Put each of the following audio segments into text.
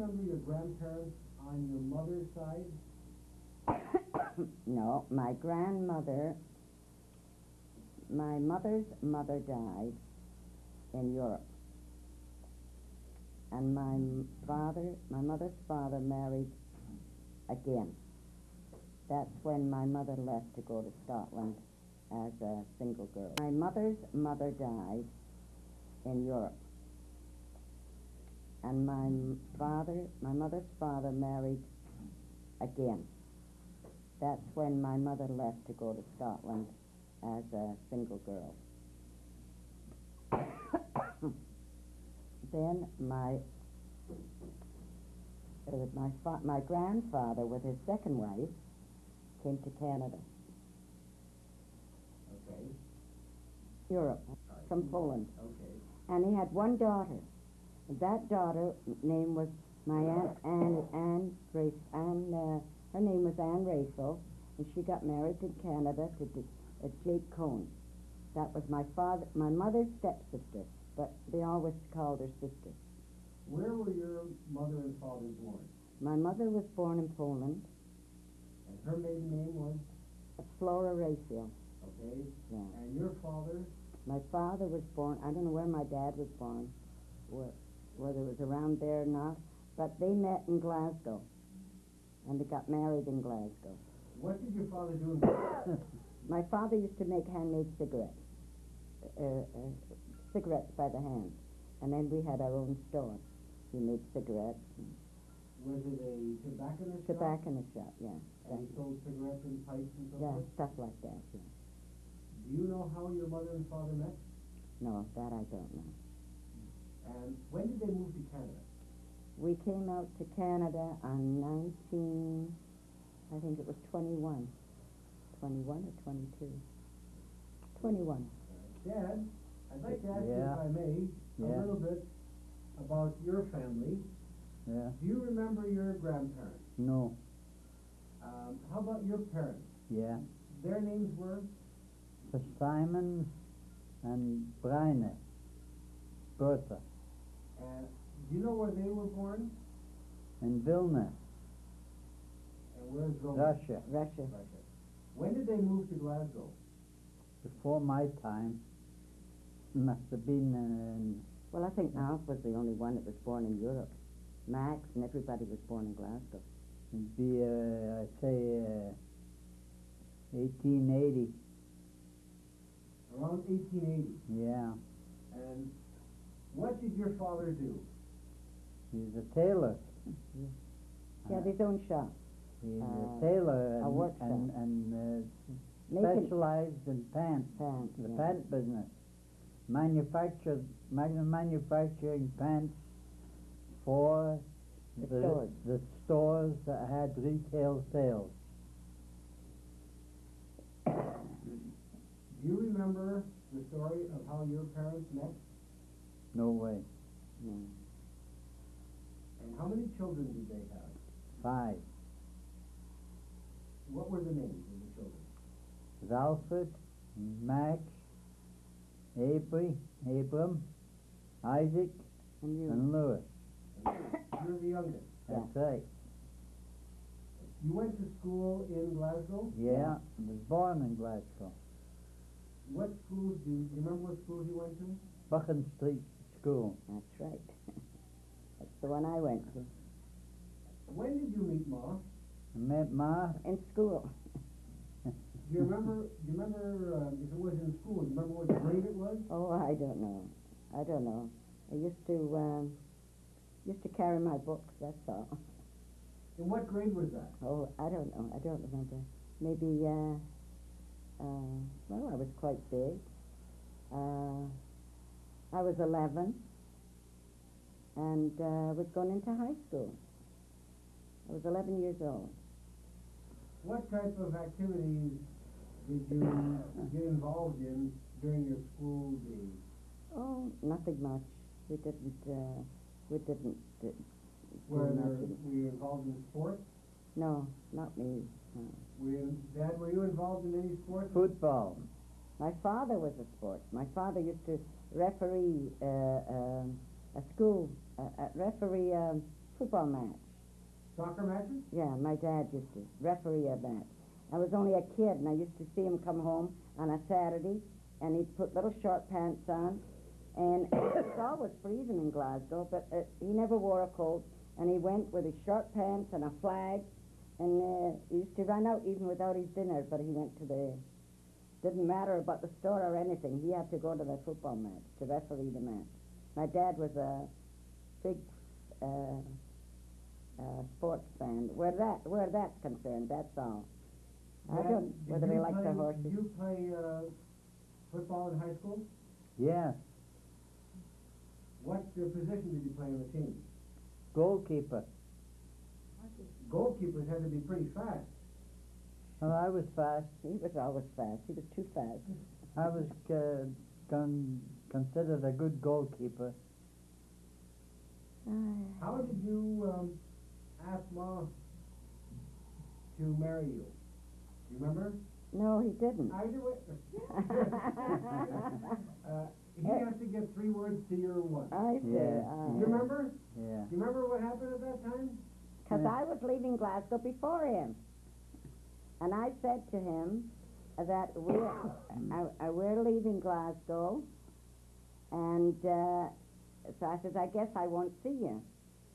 remember your grandparents on your mother's side? No, my grandmother, my mother's mother died in Europe. And my mother's father married again. That's when my mother left to go to Scotland as a single girl. My mother's mother died in Europe. And my mother's father married again. That's when my mother left to go to Scotland as a single girl. Then my grandfather, with his second wife, came to Canada. Okay. Europe, from Poland. Okay. And he had one daughter. That daughter name was my Aunt Anne Grace. Her name was Anne Rachel, and she got married in Canada to Jake Cohn. That was my mother's stepsister, but they always called her sister. Where were your mother and father born? My mother was born in Poland. And her maiden name was? Flora Rachel. Okay. Yeah. And your father? My father was born, I don't know where my dad was born, whether it was around there or not, but they met in Glasgow, and they got married in Glasgow. What did your father do? My father used to make handmade cigarettes, cigarettes by the hand, and then we had our own store. He made cigarettes. Was it a tobacconist shop? Tobacconist shop, yeah. And he sold cigarettes and pipes and so yeah, forth? stuff like that, yeah. Do you know how your mother and father met? No, that I don't know. And when did they move to Canada? We came out to Canada on I think it was 21. 21 or 22? 21. Dad, I'd like to ask you, Yeah. if I may, a Yeah. little bit about your family. Yeah. Do you remember your grandparents? No. How about your parents? Yeah. Their names were? For Simon and Bryne. Bertha. Do you know where they were born? In Vilna, And where's Rome? Russia. Russia. Russia. When did they move to Glasgow? Before my time. Must have been Well, I think Alf was the only one that was born in Europe. Max and everybody was born in Glasgow. it'd be, I'd say, 1880. Around 1880. Yeah. And what did your father do? He was a tailor. He had his own shop. He was a tailor a workshop. and Making specialized in pants. The yeah. pant business. Manufacturing pants for the stores that had retail sales. Do you remember the story of how your parents met? No way. No. And how many children did they have? 5. What were the names of the children? It was Alfred, Max, Abram, Isaac, And you? and Louis. You're the youngest. That's right. You went to school in Glasgow? Yeah, I was born in Glasgow. What schools do you remember what schools you went to? Buchan Street School. That's right. That's the one I went to. When did you meet Ma? I met Ma. In school. Do you remember if it was in school, do you remember what grade it was? Oh, I don't know. I used to carry my books, that's all. And what grade was that? Oh, I don't know. I don't remember. Maybe, well, I was quite big. I was 11 and was going into high school. I was 11 years old. What type of activities did you get involved in during your school days? Oh, nothing much. We didn't do Were nothing. you involved in sports? No, not me. No. Dad, were you involved in any sports? Football. My father was a sport. My father used to referee a school, referee football match. Soccer matches? Yeah, my dad used to referee a match. I was only a kid, and I used to see him come home on a Saturday, and he'd put little short pants on, and it was always freezing in Glasgow, but he never wore a coat, and he went with his short pants and a flag, and he used to run out even without his dinner, but he went to the... Didn't matter about the store or anything. He had to go to the football match to referee the match. My dad was a big sports fan. Where that's concerned, that's all. I don't know whether he likes the horses. Did you play football in high school? Yes. What position did you play on the team? Goalkeeper. Goalkeepers had to be pretty fast. Well, I was fast. He was always fast. He was too fast. I was considered a good goalkeeper. How did you ask Ma to marry you? Do you remember? No, he didn't. I do it. He has to get 3 words to your 1. I see. Yeah. Do you remember? Yeah. Do you remember what happened at that time? Because I was leaving Glasgow before him. And I said to him that we're leaving Glasgow, and so I says, I guess I won't see you.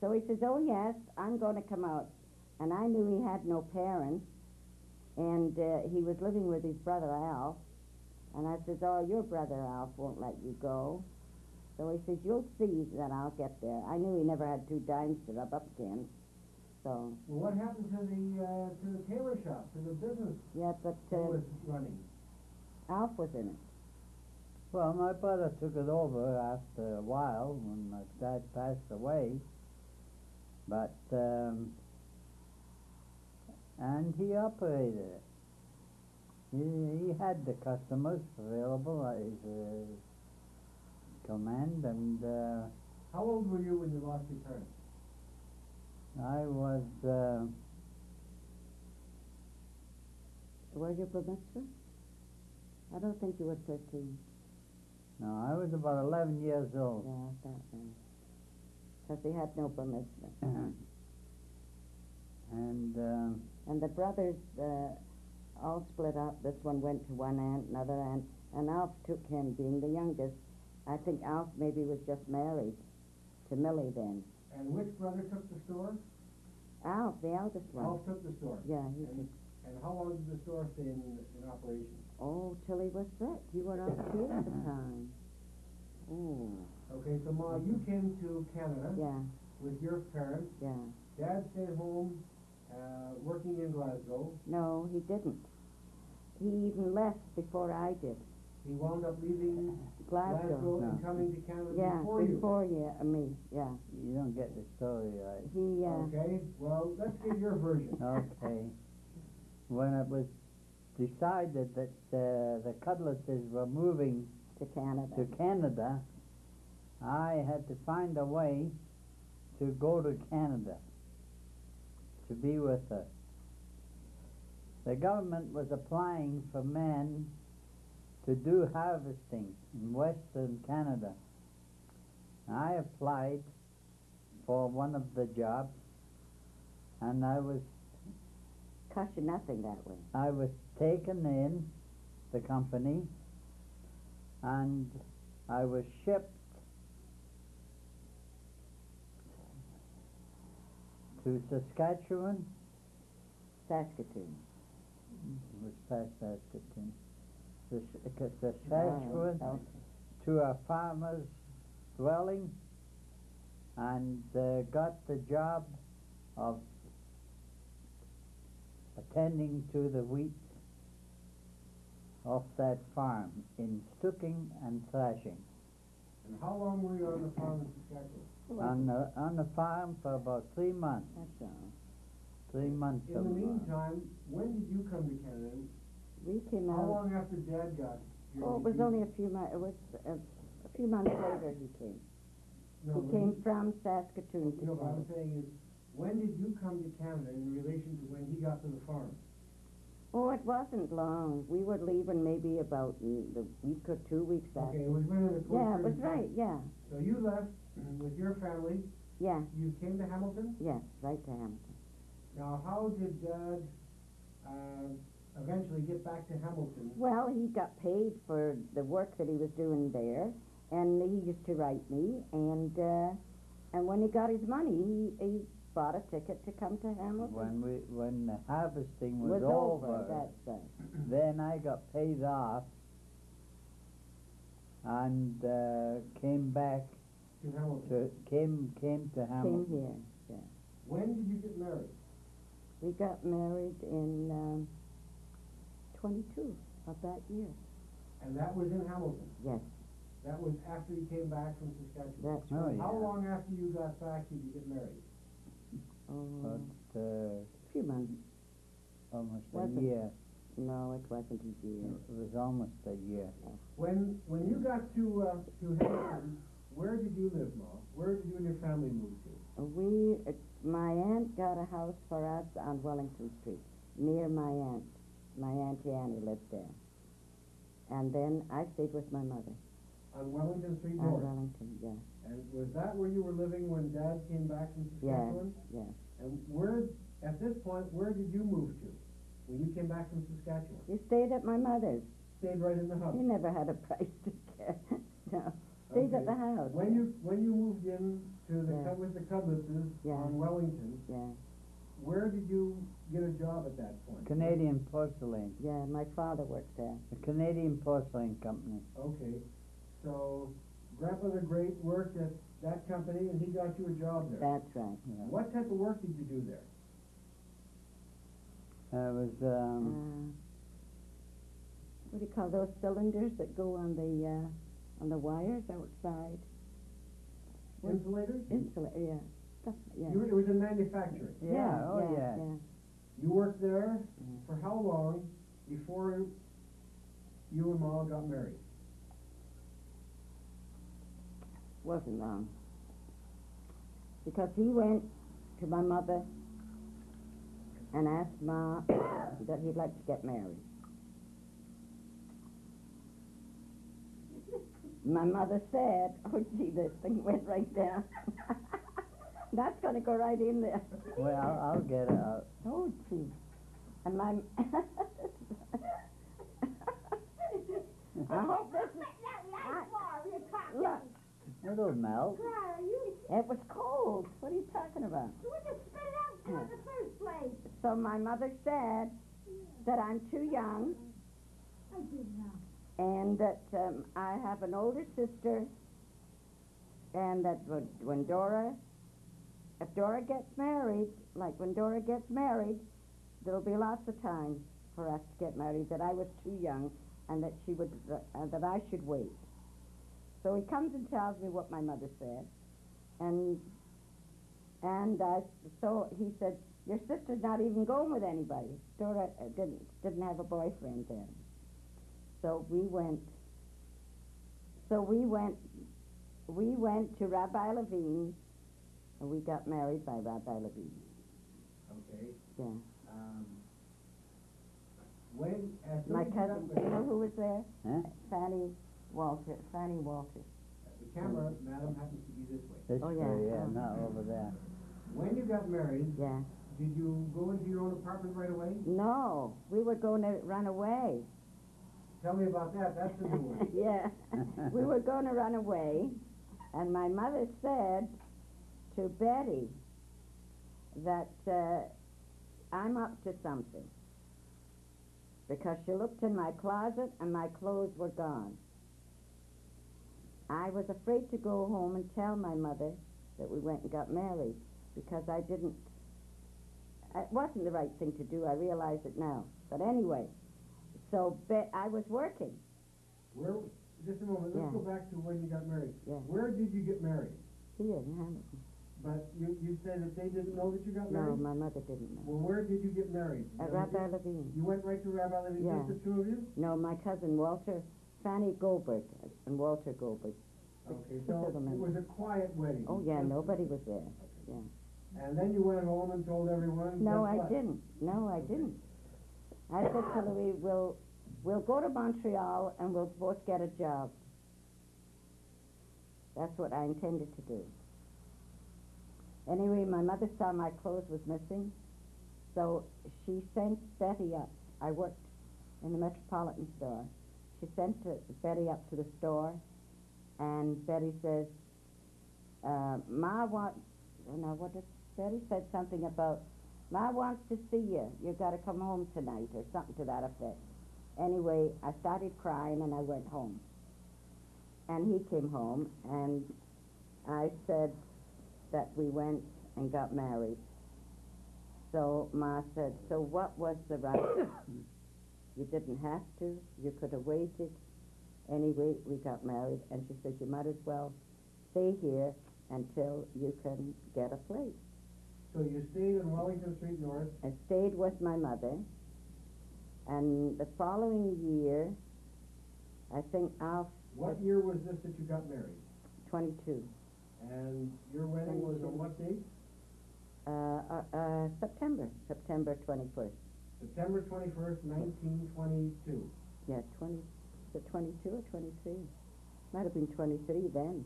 So he says, oh yes, I'm going to come out. And I knew he had no parents, and he was living with his brother Alf. And I says, oh, your brother Alf won't let you go. So he says, you'll see that I'll get there. I knew he never had 2 dimes to rub up against. So. Well, what happened to the tailor shop, to the business Yeah, but that was running? Alf was in it. Well, my brother took it over after a while when my dad passed away. But, and he operated it. He had the customers available at his command, and How old were you when you lost your parents? I was, Were you bar mitzvah? I don't think you were 13. no, I was about 11 years old. Yeah, I thought that. Because he had no bar mitzvah. And the brothers all split up. This one went to one aunt, another aunt, and Alf took him, being the youngest. I think Alf maybe was just married to Millie then. And which brother took the store? Alf, the eldest one. Alf took the store. Yeah, he and, took. and how long did the store stay in operation? Oh, till he was sick. You were up here at the time. Oh. Okay, so Ma, you came to Canada Yeah, with your parents. yeah. Dad stayed home, working in Glasgow. No, he didn't. He even left before I did. He wound up leaving Glasgow. and coming to Canada Yeah, before you. before me, yeah. You don't get the story right. He, Okay, well, let's get your version. Okay. When it was decided that the Cutlasses were moving to Canada. to Canada, I had to find a way to go to Canada to be with her. The government was applying for men to do harvesting in Western Canada. I applied for one of the jobs, and I was Cost you nothing that way. taken in the company, and I was shipped to Saskatchewan. Saskatoon. It was past Saskatoon. Saskatchewan, Oh, to a farmer's dwelling, and got the job of attending to the wheat off that farm in stooking and thrashing. And how long were you on the farm in Saskatchewan? On the farm for about 3 months. That's all. 3 months. In the meantime, when did you come to Canada? We came How out. long after Dad got here? Oh, it did was you- only a few months. It was a few months later he came. No, He when came from Saskatoon to No, what I'm Canada. saying is, when did you come to Canada in relation to when he got to the farm? Oh, it wasn't long. We were leaving maybe about the week or 2 weeks after. Okay, it was within the course Yeah, of it was time. right, yeah. So you left with your family Yeah, You came to Hamilton? yes, right to Hamilton. Now, how did Dad eventually get back to Hamilton? Well, he got paid for the work that he was doing there, and he used to write me, and when he got his money, he bought a ticket to come to Hamilton. When the harvesting was over, that's right. then I got paid off and came back To Hamilton. came to Hamilton. Came here, yeah. When did you get married? We got married in 22 of that year. And that was in Hamilton? Yes, That was after you came back from Saskatchewan? that's Oh, right. yeah. How long after you got back did you get married? Oh, But a few months. almost Was a it? year. No, it wasn't a year. It was almost a year. When you got to Hamilton, where did you live, Ma? Where did you and your family move to? My aunt got a house for us on Wellington Street, near my aunt. My Auntie Annie lived there. And then I stayed with my mother On Wellington Street on North? Wellington, yeah. And was that where you were living when Dad came back from Yeah, Saskatchewan? yeah. And where, at this point, where did you move to when you came back from Saskatchewan? You stayed at my mother's. Stayed right in the house? You never had a price to get. No, stayed at Okay. the house. When you moved in to the Yeah. with the Cudlises Yeah. on Wellington, Yeah, where did you get a job at that point? Canadian Porcelain. yeah, my father worked there. The Canadian Porcelain Company. Okay, so Grandpa the Great worked at that company and he got you a job there. That's right. Yeah. What type of work did you do there? It was What do you call those cylinders that go on the wires outside? What- Insulators? Yeah. Stuff, yeah. It was in manufacturing. yeah, oh yeah. yeah. You worked there Yeah. for how long before you and Ma got married? Wasn't long. Because he went to my mother and asked Ma that he'd like to get married. My mother said, oh gee, this thing went right down. That's going to go right in there. Well, I'll get it out. Oh gee. And my... I hope this is... Look, It'll melt. it was cold. What are you talking about? So my mother said that I'm too young and that I have an older sister and that when Dora, if Dora gets married, like when Dora gets married, there'll be lots of time for us to get married, that I was too young and that she would, that I should wait. So he comes and tells me what my mother said, and so he said, your sister's not even going with anybody. Dora didn't have a boyfriend then. So we went to Rabbi Levine, and we got married by Rabbi Levine. Okay. Yeah. When, as soon My as you cousin, got you know who was there? Huh? Fanny Walter. the camera, madam, happens to be this way. This Oh, way, yeah. yeah, Oh. not over there. When you got married, Yeah. did you go into your own apartment right away? No, we were going to run away. Tell me about that. That's the new one. Yeah, we were going to run away, and my mother said to Betty that I'm up to something, because she looked in my closet and my clothes were gone. I was afraid to go home and tell my mother that we went and got married, because it wasn't the right thing to do. I realize it now. But anyway, so I was working. Just a moment. Let's Yeah. go back to when you got married. Yeah. Where did you get married? Here in Hamilton. But you said that they didn't know that you got No, married? my mother didn't know. Well, where did you get married? At Rabbi Levine. You went right to Rabbi Levine, Yeah. just the two of you? No, my cousin Walter, Fanny Goldberg, and Walter Goldberg. Okay, Just so a minute. it was a quiet wedding. Oh yeah, nobody was there. Okay. Yeah. And then you went home and told everyone? No, guess I what? didn't. No, I didn't. I said to Louis, we'll go to Montreal and we'll both get a job. That's what I intended to do. Anyway, my mother saw my clothes was missing, so she sent Betty up. I worked in the Metropolitan store. She sent Betty up to the store, and Betty says, Ma wants, Betty said something about, Ma wants to see you. You got to come home tonight, or something to that effect. Anyway, I started crying, and I went home. And he came home, and I said that we went and got married. So Ma said, so what was the right? You didn't have to. You could have waited. Anyway, we got married, and she said, you might as well stay here until you can get a place. So you stayed in Wellington Street North? I stayed with my mother, and the following year, I think What year was this that you got married? 22. And your wedding was on what date? September 21st. September 21st, 1922. Yeah, 22 or 23? Might have been 23 then.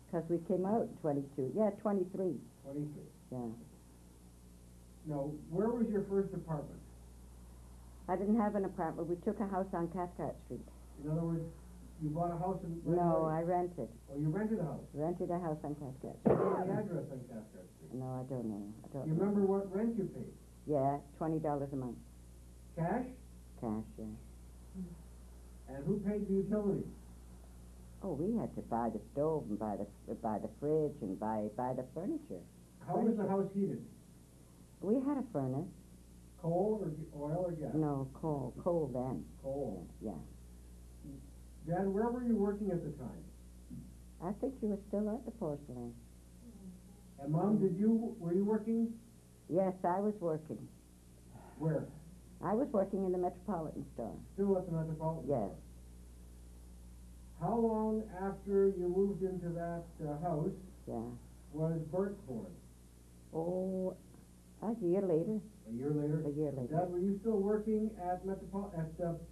Because we came out 22. Yeah, 23. 23. Yeah. Now, where was your first apartment? I didn't have an apartment. We took a house on Cathcart Street. In other words, you bought a house and... No, I rented. Oh, you rented a house? Rented a house on Cathcart Do Street. you know the address on Cathcart Street? No, I don't know. Do you remember what rent you paid? Yeah, $20 a month. Cash? Cash, yeah. And who paid the utilities? Oh, we had to buy the stove and buy the fridge and buy the furniture. How was the house heated? We had a furnace. Coal or oil or gas? No, coal then. Coal. Yeah. Dad, where were you working at the time? I think you were still at the porcelain. And Mom, were you working? Yes, I was working. Where? I was working in the Metropolitan store. Still at the Metropolitan? Yes. How long after you moved into that house was Bert born? Oh, a year later. A year later? A year later. Dad, were you still working at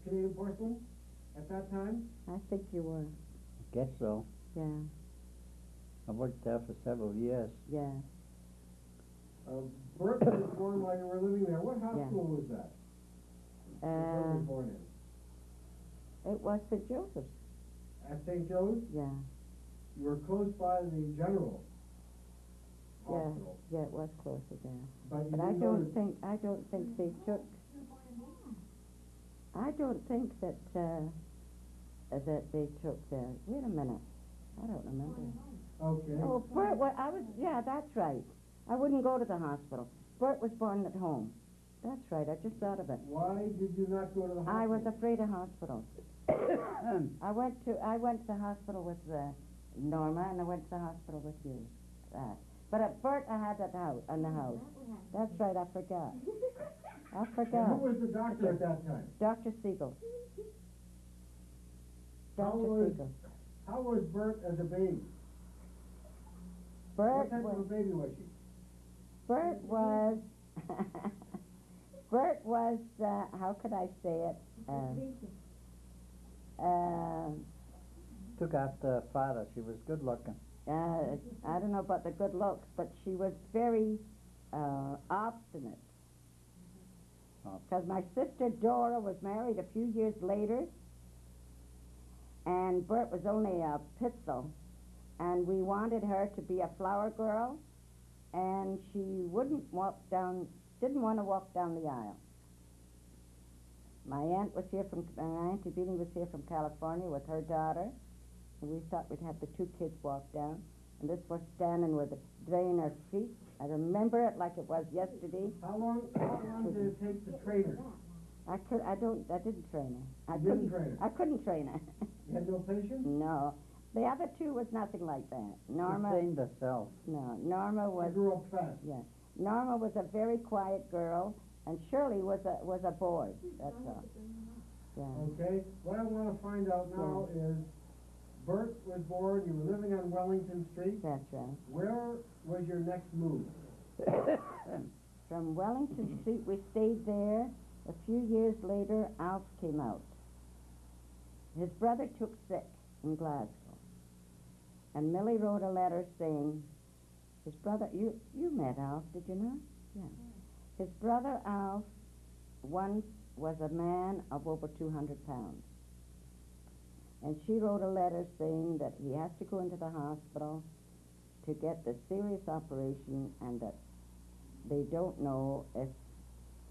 Canadian Porcelain at that time? I think you were. Guess so. Yeah, I worked there for several years. yeah. Bert was born while you were living there. What hospital was that? Bert was born in? It was St. Joseph's. At St. Joe's? Yeah. You were close by the General Hospital. Yeah, it was closer there. But I don't think they took. I don't think that they took. Wait a minute. I don't remember. Okay. Oh, Bert. Yeah, that's right. I wouldn't go to the hospital. Bert was born at home. That's right. I just thought of it. Why did you not go to the hospital? I was afraid of hospitals. I went to the hospital with Norma, and I went to the hospital with you. But at Bert, I had that house in the house. That's right. I forgot. And who was the doctor at that time? Dr. Siegel. How was Bert as a baby? What type of a baby was she? Bert was. Bert was. How could I say it? Took after her father. She was good looking. I don't know about the good looks, but she was very obstinate. Because my sister Dora was married a few years later, and Bert was only a pitzel, and we wanted her to be a flower girl, and she didn't want to walk down the aisle. My Auntie Beanie was here from California with her daughter, and we thought we'd have the two kids walk down, and this was standing with a drain her feet. I remember it like it was yesterday. How long did it take to train her? I didn't train her. You didn't train her? I couldn't train her. You had no patience? No. The other two was nothing like that. Norma. She trained herself. No, Norma was. She grew up fast. Yeah. Norma was a very quiet girl, and Shirley was a boy. That's all. Yeah. Okay. What I want to find out now is, Bert was born. You were living on Wellington Street. That's right. Where was your next move? From Wellington Street, we stayed there. A few years later, Alf came out. His brother took sick in Glasgow. And Millie wrote a letter saying His brother, you met Alf, did you not? Yeah. His brother Alf once was a man of over 200 pounds. And she wrote a letter saying that he has to go into the hospital to get the serious operation and that they don't know if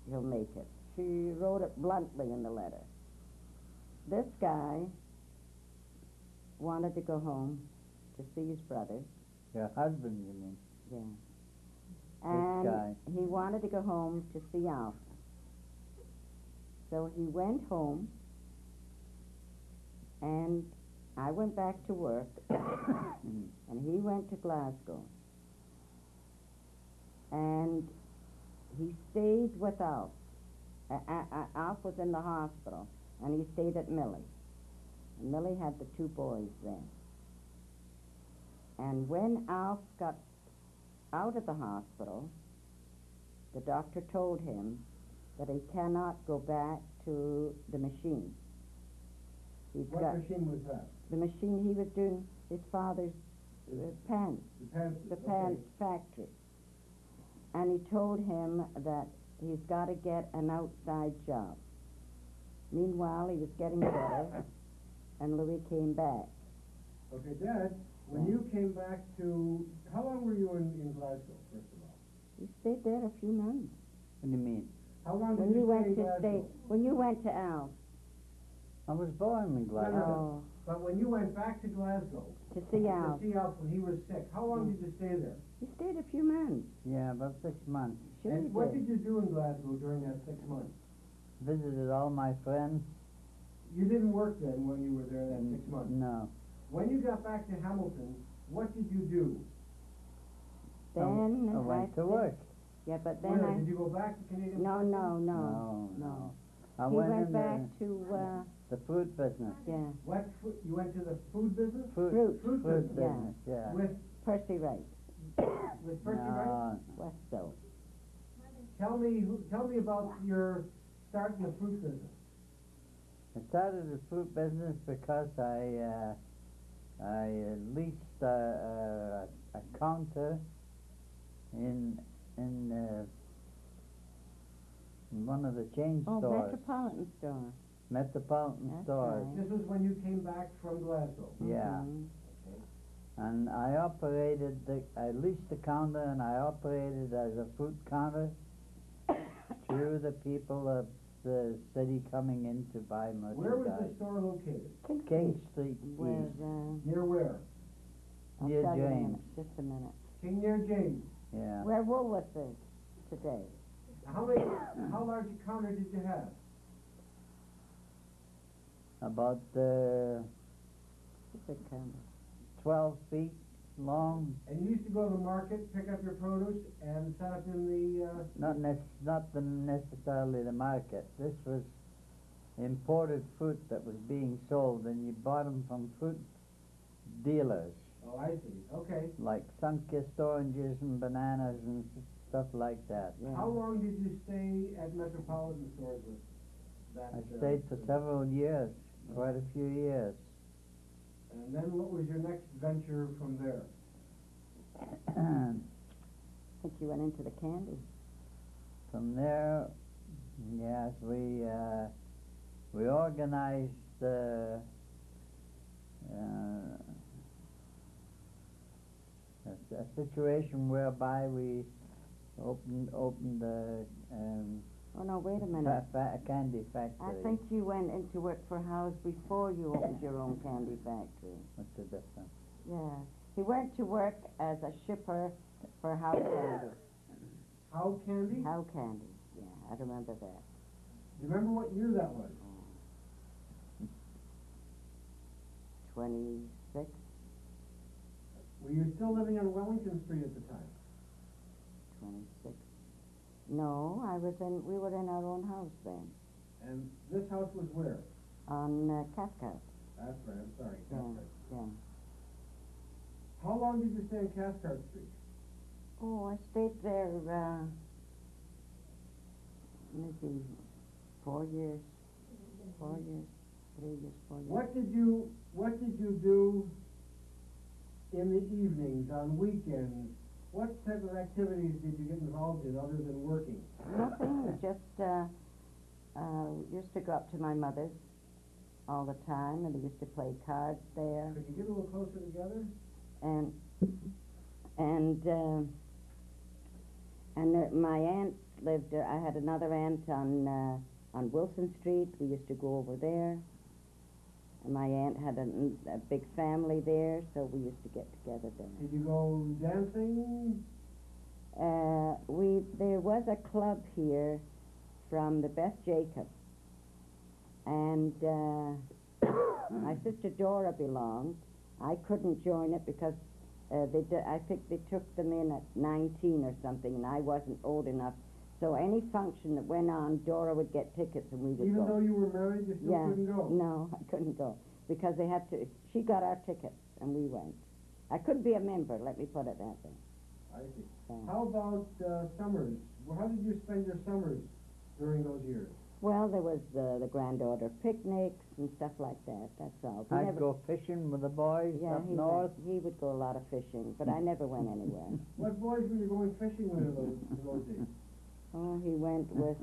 he'll make it. She wrote it bluntly in the letter. This guy wanted to go home to see his brother. Your husband, you mean? Yeah. And guy. he wanted to go home to see Alf. So he went home, and I went back to work, and he went to Glasgow. And he stayed with Alf. Alf was in the hospital, and he stayed at Millie. And Millie had the 2 boys then. And when Alf got out of the hospital, the doctor told him that he cannot go back to the machine. What machine was that? The machine he was doing his father's pants, the pants factory. And he told him that he's got to get an outside job. Meanwhile, he was getting better, and Louis came back. Okay, Dad, when you came back to, how long were you in Glasgow, first of all? He stayed there a few months. What do you mean? How long When did you you went stay in to Glasgow? when you went to Alf. I was born in Glasgow. Oh, But when you went back to Glasgow to see Alf. to see Alf when he was sick, how long did you stay there? He stayed a few months. Yeah, about 6 months. Sure he And what did. did you do in Glasgow during that 6 months? Visited all my friends. You didn't work then when you were there that 6 months. No. When you got back to Hamilton, what did you do? Then I went to work. Yeah, but then Where? Did you go back to Canadian? No. No. I He went went in back to the fruit business. yeah, What? You went to the food business? Fruit Fruit business, yeah. yeah. With Percy Wright, Percy Wright? No, Westo. Tell me about your start in the fruit business. I started the fruit business because I leased a counter in one of the chain Oh, stores. Metropolitan Store. Metropolitan That's stores. right. This was when you came back from Glasgow. Yeah. Mhm. Okay. And I leased the counter and I operated as a fruit counter to the people of the city coming in to buy merchandise. Where was the store located? King Street Where, East. Near where? I'll Near tell you in a James. minute, just a minute. King near James. Yeah. Where Woolworth is today. How large a counter did you have? About It's a counter. 12 feet long. And you used to go to the market, pick up your produce, and set up in the. Not necessarily the market. This was imported fruit that was being sold, and you bought them from fruit dealers, Oh, I see. Okay. like sun-kissed oranges and bananas and stuff like that. Yeah. How long did you stay at Metropolitan Stores with that? I stayed for several years, quite a few years. And then what was your next venture from there? I think you went into the candy. From there, yes, we organized a situation whereby we opened a Oh no, wait a minute. a candy factory. I think you went into work for House before you opened your own candy factory. What's the difference? Yeah. He went to work as a shipper for Howe Candy. How Candy? Howe Candy. Yeah, I remember that. Do you remember what year that was? 26. Were you still living on Wellington Street at the time? 26. No, we were in our own house then. And this house was where? On Cathcart. That's right, I'm sorry. Yeah, Cathcart. yeah. How long did you stay on Cathcart Street? Oh, I stayed there, maybe 4 years. 4 years. 3 years, 4 years. What did you do in the evenings, on weekends, What type of activities did you get involved in other than working? Nothing, just used to go up to my mother's all the time, and we used to play cards there. Could you get a little closer together? And my aunt lived. I had another aunt on Wilson Street. We used to go over there. And my aunt had a big family there, so we used to get together there. Did you go dancing? There was a club here from the Beth Jacobs, and my sister Dora belonged. I couldn't join it because I think they took them in at 19 or something, and I wasn't old enough. So any function that went on, Dora would get tickets, and we would go. Even though you were married, you still couldn't go? No, I couldn't go because they had to. She got our tickets, and we went. I couldn't be a member. Let me put it that way. I see. How about summers? Well, how did you spend your summers during those years? Well, there was the granddaughter picnics and stuff like that. That's all. I'd go fishing with the boys up north. He would go a lot of fishing, but I never went anywhere. What boys were you going fishing with in those days? Oh, he went with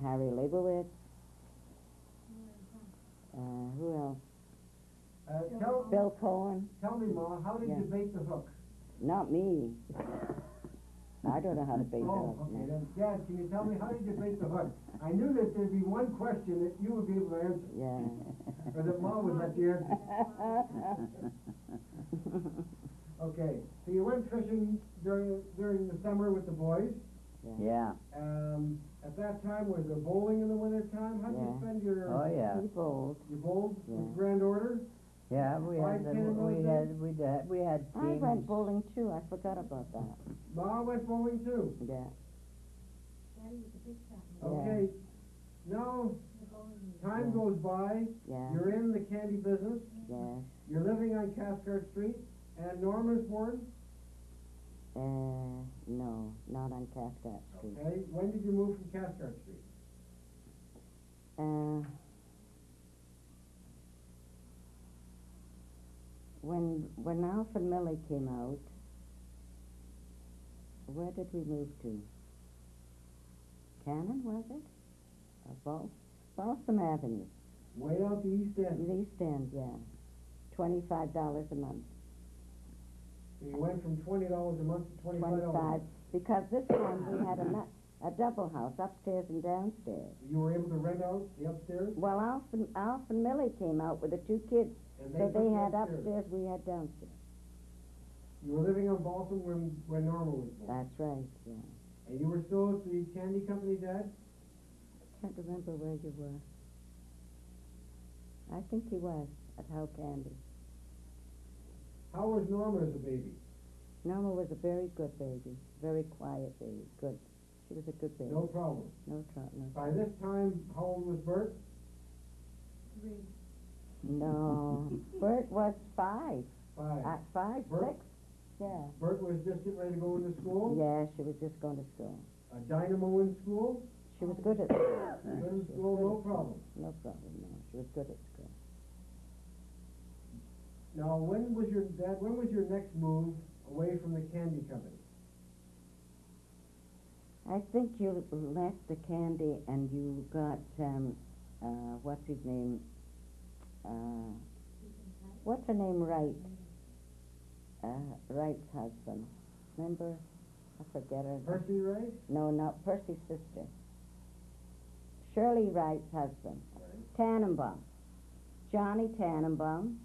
Harry Leibowitz. Who else? Bill Cohen. Tell me, Ma, how did you bait the hook? Not me. I don't know how to bait the hook. Oh, okay. Then, Dad, can you tell me how did you bait the hook? I knew that there'd be one question that you would be able to answer. Yeah. Or that Ma would let you answer. Okay, so you went fishing during the summer with the boys. Yeah. At that time, was there bowling in the winter time? How did you spend your? Oh yeah. He bowled. You bowled with grand order. Yeah, we had I teams. went bowling too. I forgot about that. Ma went bowling too. Yeah. Okay. Now, time goes by. Yeah. You're in the candy business. Yes. You're living on Cathcart Street, and Norma's born. No, not on Cathcart Street. Okay. When did you move from Cathcart Street? When Alfred Millie came out, where did we move to? Cannon, was it? Balsam Avenue. Way out the East End. The East End, yeah. $25 a month. So you went from $20 a month to $25. Because this time we had a double house, upstairs and downstairs. You were able to rent out the upstairs? Well, Alf and Millie came out with the two kids. And So they had upstairs, we had downstairs. You were living on Balsam when Norma was born? That's right, yeah. And you were still at the candy company, Dad? Can't remember where you were. I think he was at How Candy. How was Norma as a baby? Norma was a very good baby, very quiet baby, good. She was a good baby. No problem. No trouble. By this time, how old was Bert? 3. No, Bert was 5. 5. 5, Bert? 6. Yeah. Bert was just getting ready to go into school? Yeah, she was just going to school. A dynamo in school? She was good at school. Good in school, no problem. No problem, no. She was good at school. Now, when was your next move away from the candy company? I think you left the candy and you got, what's his name? What's her name, Wright? Wright's husband. Remember? I forget her. Percy Wright? No, not Percy's sister. Shirley Wright's husband. Tannenbaum. Johnny Tannenbaum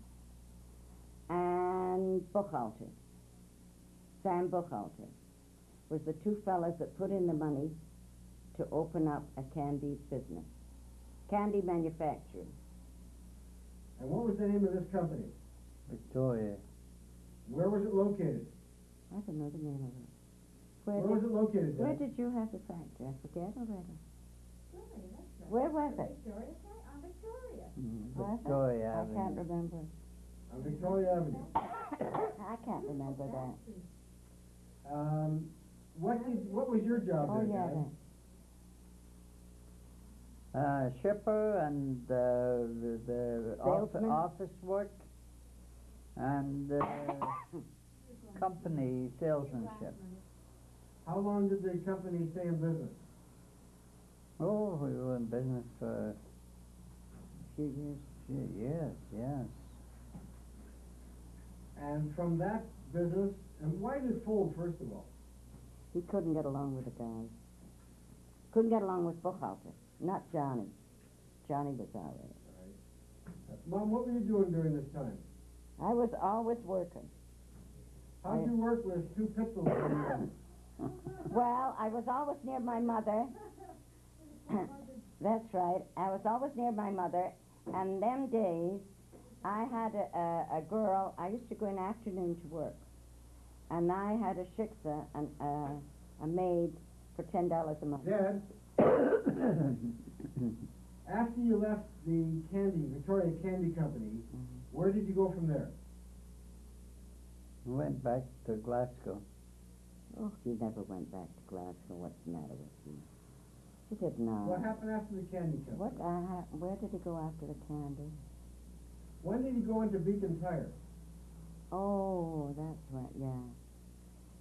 and Buchhalter. Sam Buchhalter was the two fellas that put in the money to open up a candy business. Candy manufacturing. And what was the name of this company? Victoria. Where was it located? I don't know the name of it. Where was it located, Dad? Where did you have the factory? I forget already. Victoria, that's right. Where was it? Victoria, on Victoria. Was it? Victoria I can't Avenue. remember. On Victoria Avenue. I can't remember that. What was your job Oh, there, yeah, Dad? Shipper and the Salesman? office work and company salesmanship. How long did the company stay in business? Oh, we were in business for Few years. few years, yes. And from that business, and why did it fold, first of all? He couldn't get along with the guys. Couldn't get along with Buchhalter. Not Johnny. Johnny was all right. Mom, what were you doing during this time? I was always working. How'd you work with two pit bulls? Well, I was always near my mother. That's right. I was always near my mother. And them days, I had a girl. I used to go in afternoon to work. And I had a shiksa, a maid, for $10 a month. Dad, after you left the Victoria Candy Company, where did you go from there? We went back to Glasgow. Oh, he never went back to Glasgow. What's the matter with him? He did not. What happened after the Candy Company? What? Where did he go after the candy? When did he go into Beacon Tire? Oh, that's right. Yeah.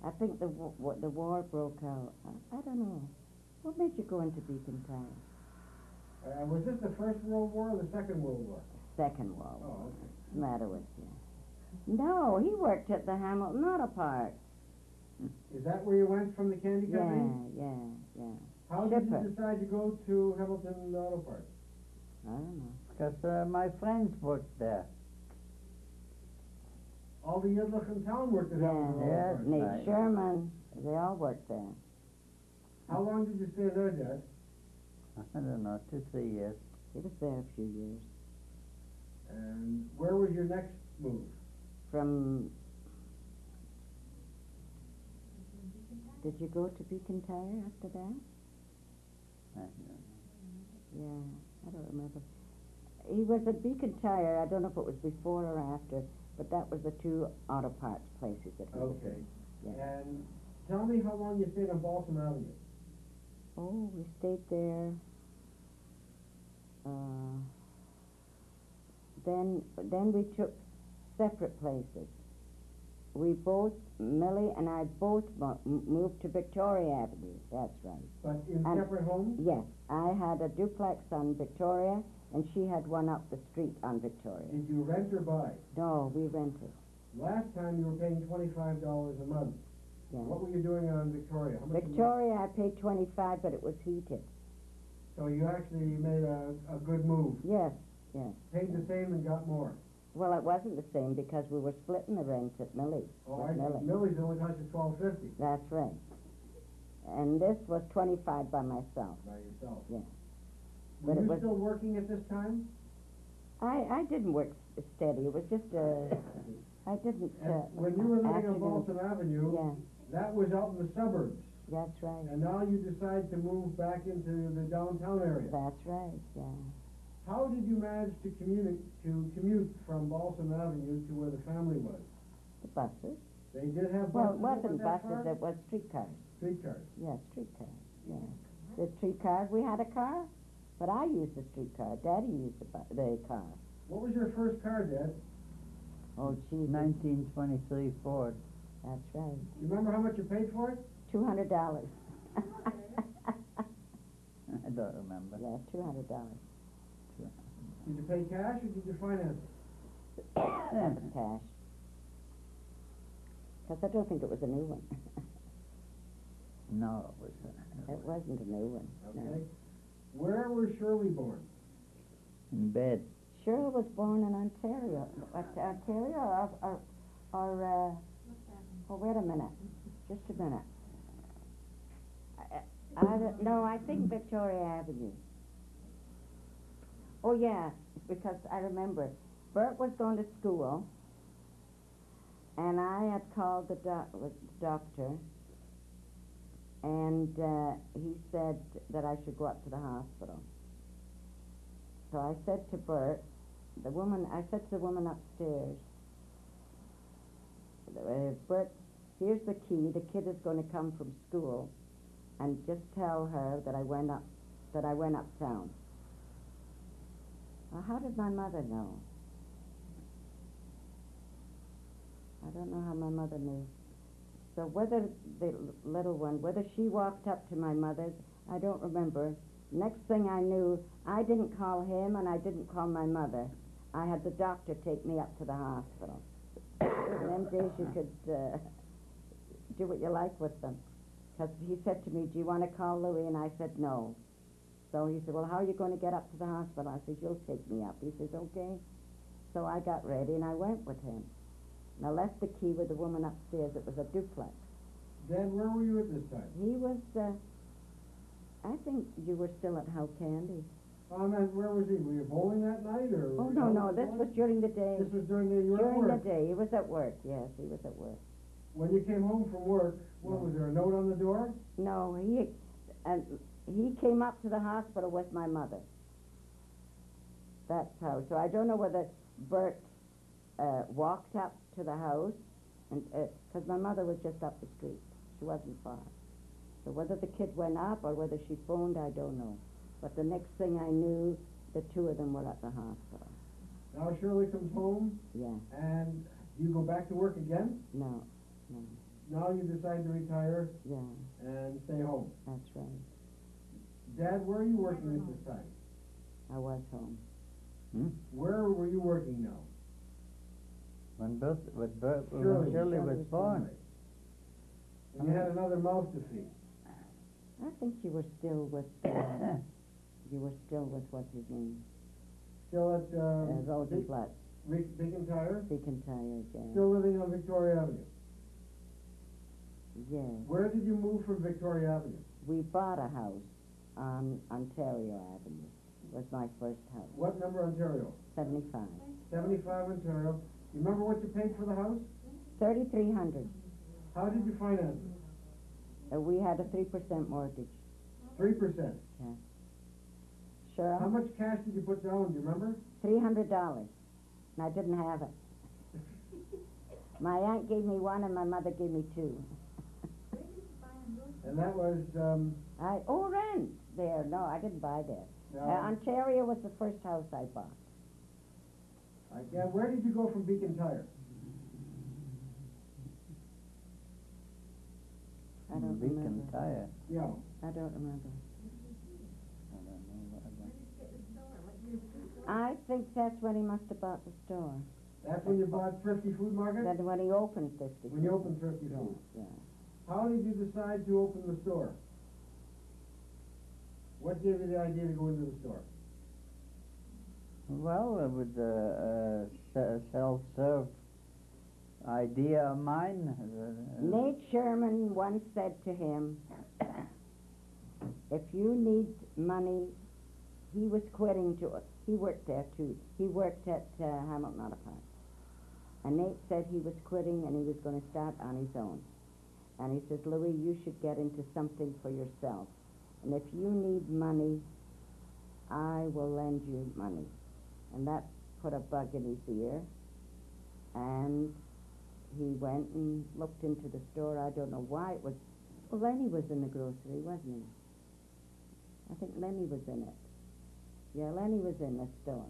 I think the war broke out. I don't know. What made you go into Beacon Tire? Was this the First World War or the Second World War? Second World War. Oh, okay. What's the matter with you? No, he worked at the Hamilton Auto Parts. Is that where you went from the Candy Company? Yeah. How did Shipper. you decide to go to Hamilton Auto Parts? I don't know. Because my friends worked there. All the Yidlach in town worked at Hamilton Auto Yes, Parts. Nate right. Sherman, they all worked there. How long did you stay there, Dad? I don't know, 2-3 years. He was there a few years. And where was your next move? From... Did you go to Beacon Tire after that? I don't know. Yeah, I don't remember. He was at Beacon Tire. I don't know if it was before or after, but that was the two auto parts places that he was Okay. in. Yeah. And tell me how long you stayed on Balsam Avenue. Oh, we stayed there. Then we took separate places. We both, Millie and I both moved to Victoria Avenue. That's right. But in And- separate homes? Yes, I had a duplex on Victoria, and she had one up the street on Victoria. Did you rent or buy? No, we rented. Last time you were paying $25 a month. Yeah. What were you doing on Victoria? How much a month? Victoria, I paid 25, but it was heated. So you actually made a good move. Yes. Paid the same and got more. Well, it wasn't the same because we were splitting the rent at Millie's. Oh, with I Millie. think Millie's only cost you $12.50 That's right. And this was 25 by myself. by yourself. Yeah. Were But it you was- still working at this time? I didn't work steady. It was just I didn't. And when you were living on afternoon- Balsam Avenue, Yeah, that was out in the suburbs. that's right. And now you decide to move back into the downtown area. That's right. Yeah. How did you manage to commute from Balsam Avenue to where the family was? The buses. They did have Well, buses. it wasn't that buses. far? It was streetcars. Streetcars. Yeah, streetcars. Yeah. The streetcars. We had a car, but I used the streetcar. Daddy used the car. What was your first car, Dad? Oh, gee. 1923 Ford. That's right. You remember how much you paid for it? $200. I don't remember. Yeah, $200. Did you pay cash or did you finance it? That was cash. Because I don't think it was a new one. No, it was. It wasn't a new one. Okay. No. Where was Shirley born? In bed. Cheryl was born in Ontario. Ontario or oh, wait a minute. Just a minute. No, I think Victoria Avenue. Oh, yeah, because I remember Bert was going to school, and I had called the doctor, and he said that I should go up to the hospital. So I said to Bert, I said to the woman upstairs, Bert, here's the key. The kid is going to come from school, and just tell her that I went uptown. Well, how did my mother know? I don't know how my mother knew. So whether the little one, whether she walked up to my mother's, I don't remember. Next thing I knew, I didn't call him and I didn't call my mother. I had the doctor take me up to the hospital. In them days you could do what you like with them. Because he said to me, do you want to call Louie? And I said, no. So he said, well, how are you going to get up to the hospital? I said, you'll take me up. He says, okay. So I got ready and I went with him. And I left the key with the woman upstairs. It was a duplex. Dad, where were you at this time? He was, I think you were still at How Candy. Where was he? Were you bowling that night, or? Oh, no, this was during the day. This was during the, you were at During work. the day. He was at work, yes, he was at work. When you came home from work, what, was there a note on the door? No, he came up to the hospital with my mother. That's how. So I don't know whether Bert walked up to the house, and because my mother was just up the street. She wasn't far. So whether the kid went up or whether she phoned, I don't know. But the next thing I knew, the two of them were at the hospital. Now Shirley comes home, Yeah. and you go back to work again? No. Now you decide to retire Yeah, and stay home. that's right. Dad, where are you working at this time? I was home. Where were you working now? When Shirley Shirley was born. And you had another mouth to feed. I think you were still with, what's his name? Still at, Rosenblatt. Beacon Tire? Beacon Tire, yeah. Still living on Victoria Avenue? Yes. Where did you move from Victoria Avenue? We bought a house on Ontario Avenue. It was my first house. What number Ontario? 75. 75 Ontario. You remember what you paid for the house? 3,300. How did you finance it? We had a 3% mortgage. 3%. Yeah. Sure. How much cash did you put down, do you remember? $300. And I didn't have it. My aunt gave me one and my mother gave me two. And that was, Rent there. No, I didn't buy there. No. Ontario was the first house I bought. where did you go from Beacon Tire? I don't Beacon remember. Tire. Yeah. I don't remember. I don't know what I think that's when he must have bought the store. That's when you bought Thrifty Food Market? Then when he opened 50. When you opened Thrifty Food. Yeah. How did you decide to open the store? What gave you the idea to go into the store? Well, it was a self-serve idea of mine. Nate Sherman once said to him, if you need money, he was quitting to, he worked there too. He worked at Hamilton Auto Parts. And Nate said he was quitting and he was going to start on his own. And he says, Louie, you should get into something for yourself. And if you need money, I will lend you money. And that put a bug in his ear. And he went and looked into the store. I don't know why it was. Well, Lenny was in the grocery, wasn't he? I think Lenny was in it. Yeah, Lenny was in the store.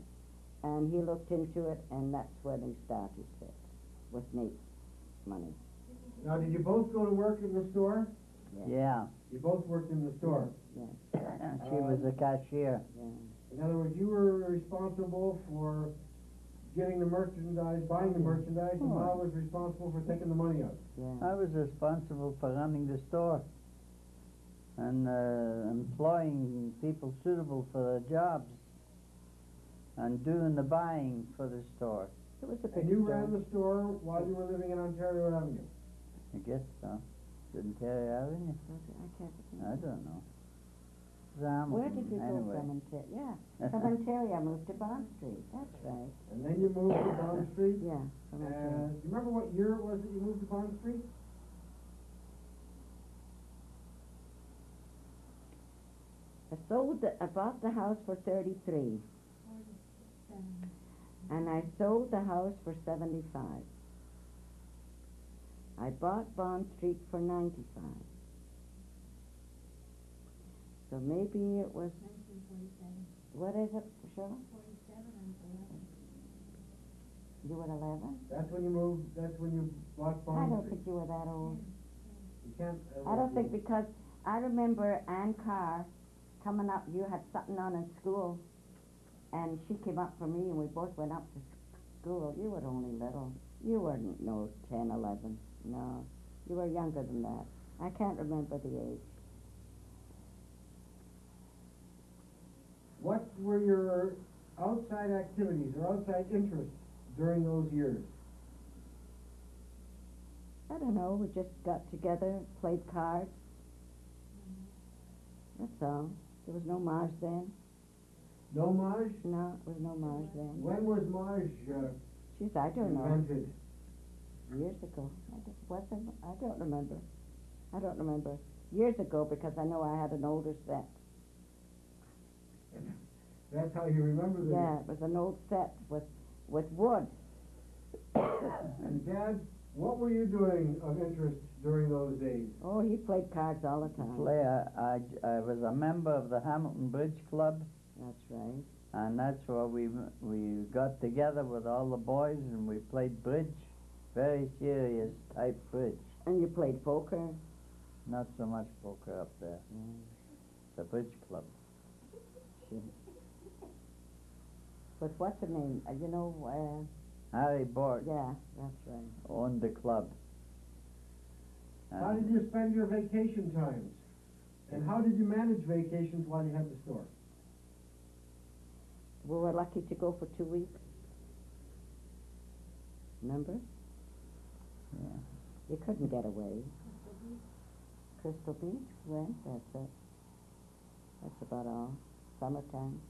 And he looked into it, and that's when he started it, with Nate's money. Now, did you both go to work in the store? Yeah. You both worked in the store? Yeah, She was a cashier. yeah. In other words, you were responsible for getting the merchandise, buying the merchandise, and Oh. Mom was responsible for taking the money out. Yeah. I was responsible for running the store and employing people suitable for their jobs and doing the buying for the store. It was a big And you store. ran the store while you were living in Ontario Avenue? I guess so. Didn't Terry Avenue? I can't I remember. don't know. Where did you Anyway. go from Ontario? Yeah, from Ontario I moved to Bond Street. That's right. And then you moved to Bond Street? Yeah, from Ontario. And do you remember what year it was that you moved to Bond Street? I bought the house for 33. And I sold the house for 75. I bought Bond Street for 95. So maybe it was, what is it, Cheryl? You were 11? That's when you moved, that's when you bought I Bond don't Street. think you were that old. You can't. I don't think, because I remember Ann Carr coming up. You had something on in school, and she came up for me, and we both went up to school. You were only little. You weren't, no, 10, 11. No, you were younger than that. I can't remember the age. What were your outside activities or outside interests during those years? I don't know, we just got together, played cards. That's all. There was no Maj then. No Maj? No, there was no Maj then. When was Maj Jeez, I don't know. invented? Years ago. I don't remember. I don't remember. Years ago, because I know I had an older set. That's how you remember the... Yeah, it was an old set with wood. And Dad, what were you doing of interest during those days? Oh, he played cards all the time. I was a member of the Hamilton Bridge Club, That's right. and that's where we got together with all the boys and we played bridge, very serious type bridge. And you played poker. Not so much poker up there. The bridge club. Sure. But what's her name? You know, Harry Bork yeah, that's right. owned the club. How did you spend your vacation times? And how did you manage vacations while you had the store? We were lucky to go for 2 weeks. Remember? Yeah. You couldn't get away. Crystal Beach, went, that's it. That's about all. Summertime.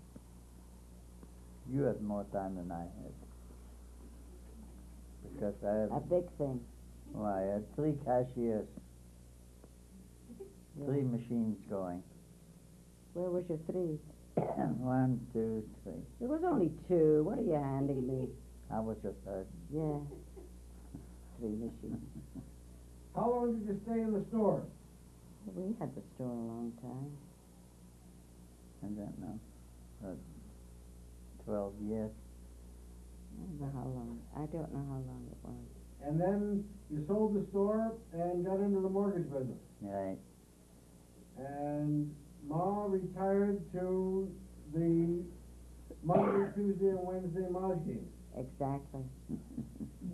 You had more time than I had. Because I A had, big thing. well, I had 3 cashiers, 3 machines going. Where was your 3? 1, 2, 3. There was only 2. What are you handing me? I was a third. Yeah. 3 machines. How long did you stay in the store? We had the store a long time. I don't know. 12 years. I don't know how long. I don't know how long it was. And then you sold the store and got into the mortgage business. Right. And Ma retired to the Monday, Tuesday, and Wednesday Maj games. Exactly.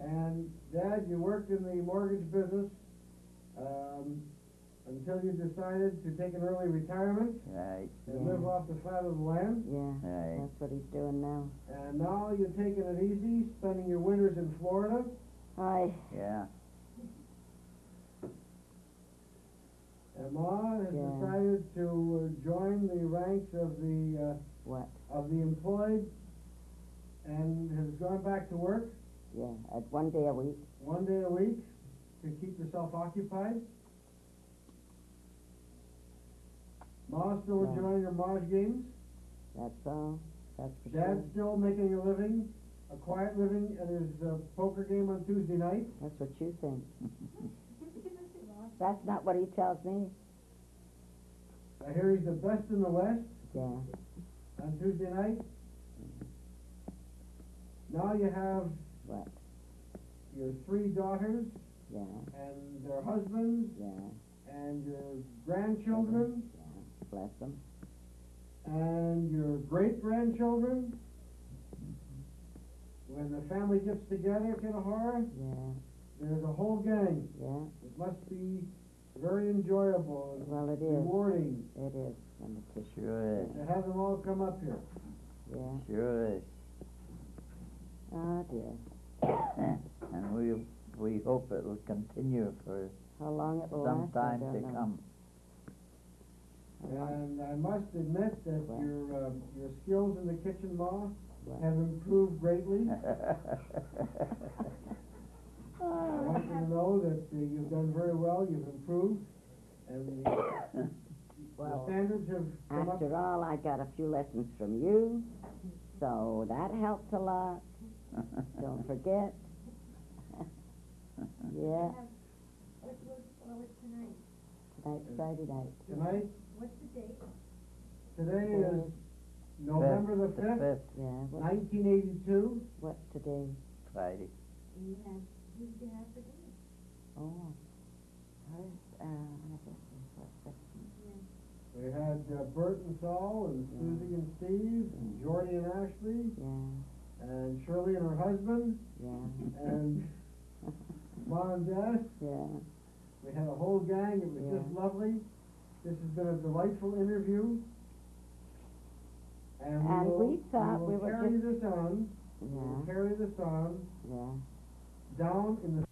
And Dad, you worked in the mortgage business until you decided to take an early retirement Right. and live off the fat of the land. Yeah, Right. that's what he's doing now. And now you're taking it easy, spending your winters in Florida. Aye. Yeah. And Ma has Yeah. decided to join the ranks of What? the employed and has gone back to work Yeah, at 1 day a week. 1 day a week to keep herself occupied. Ma still Yeah. enjoying her Maj games. That's all. That's for Dad's sure. still making a living, a quiet living at his poker game on Tuesday night. That's what you think. That's not what he tells me. I hear he's the best in the West Yeah. on Tuesday night. Now you have What? your 3 daughters Yeah. and their husbands Yeah. and your grandchildren Yeah. Bless them. and your great-grandchildren. When the family gets together, Kitahara, Yeah. there's a whole gang. Yeah. It must be very enjoyable and Well, it is. rewarding It is. When the kids. Sure is. to have them all come up here. Yeah. Sure is. Oh dear. And we hope it will continue for How long it will some last, I time don't to know. come. And I must admit that Well. your skills in the kitchen, Ma, Well. have improved greatly. I Oh. want you to know that you've done very well, you've improved, and the Well, standards have come up. after all, I got a few lessons from you, so that helps a lot. Don't forget. Yeah, What's tonight? tonight's Friday night. Tonight, What's the date? today is November the 5th, Yeah, 1982. what's today? Friday. And you have Tuesday afternoon. Oh, We had Bert and Saul, and Susie and Steve, and Jordy and Ashley, Yeah, and Shirley and her husband, yeah, and Mom and Dad. yeah. We had a whole gang. It was just Yeah. lovely. This has been a delightful interview. And And will, we thought we will were carry just- this on. We will Yeah, carry this on yeah. down in the